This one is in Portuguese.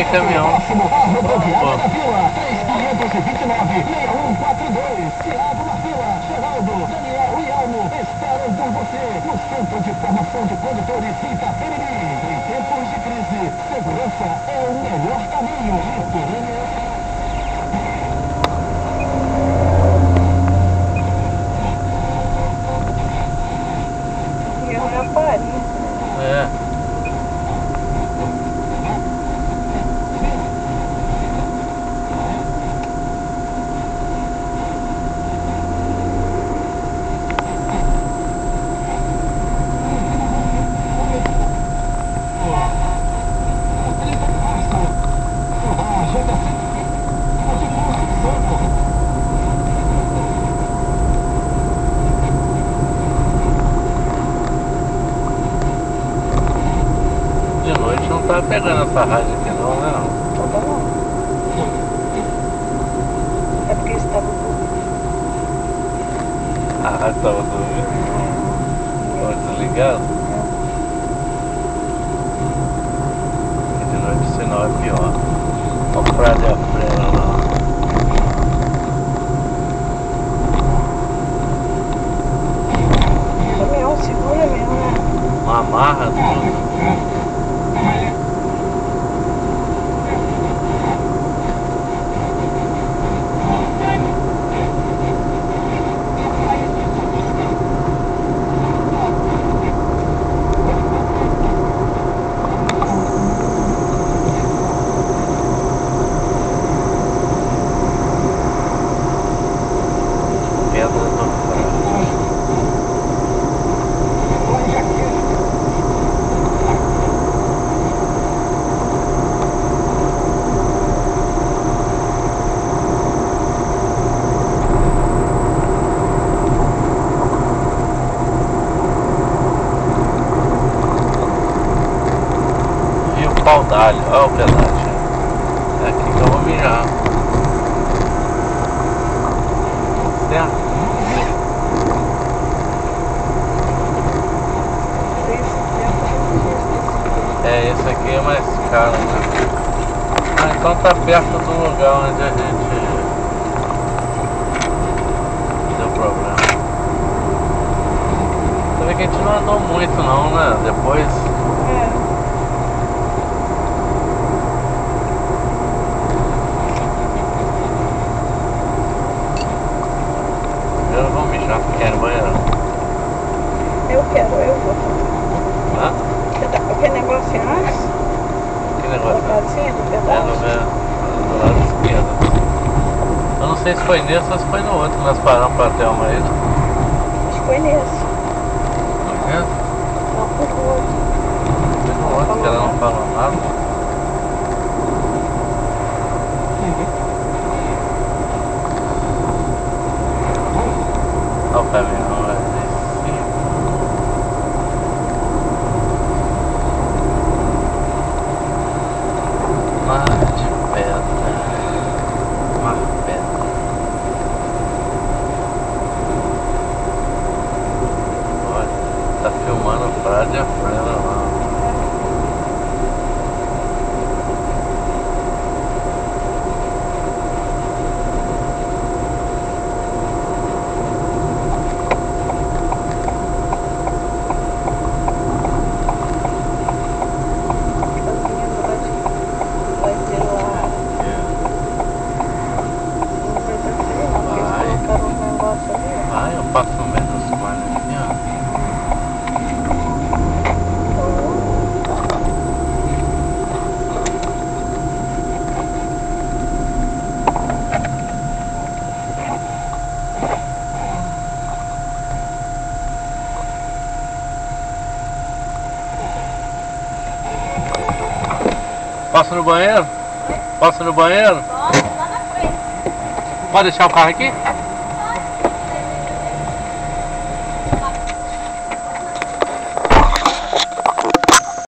que caminhão. Próximo, rodoviária da Vila, 3529-6142. Thiago na fila, Geraldo, Daniel e Elmo esperam por você no Centro de Formação de Condutores Itapemirim. Em tempos de crise, segurança é o melhor caminho. É. De noite não tá pegando essa rádio aqui não, né? Toda não. É porque estava dormindo. A rádio tava dormindo? Tava desligado? E de noite o sinal é pior. Olha o prato de frena lá. Caminhão segura mesmo, né? Uma amarra tudo. Pedra do fraco. E o pau d'alho, olha o pedaço. É aqui que eu vou mijar. Certo? É, esse aqui é mais caro, né? Ah, então tá perto do lugar onde a gente deu problema. Você vê que a gente não andou muito não, né? Depois... Eu vou mijar, quer ir no banheiro? Eu vou. Hã? Que negócio antes? Que negócio? Botadinha do É pedaço? do lado esquerdo. Eu não sei se foi nesse ou se foi no outro que nós paramos pra ter uma aí. Acho que foi nesse. Foi nesse? Não, foi no outro. Foi no outro que ela não falou nada. Olha o caminhão, vai descer. Mar de pedra. Mar pedra. Olha, tá filmando o prato de frena lá. Vai ter lá. Não vai dar frio, não, porque eles colocaram um negócio ali, ó. Ah, eu passo menos malha aqui, ó. Posso ir no banheiro? Posso ir no banheiro? Pode, lá na frente. Pode deixar o carro aqui?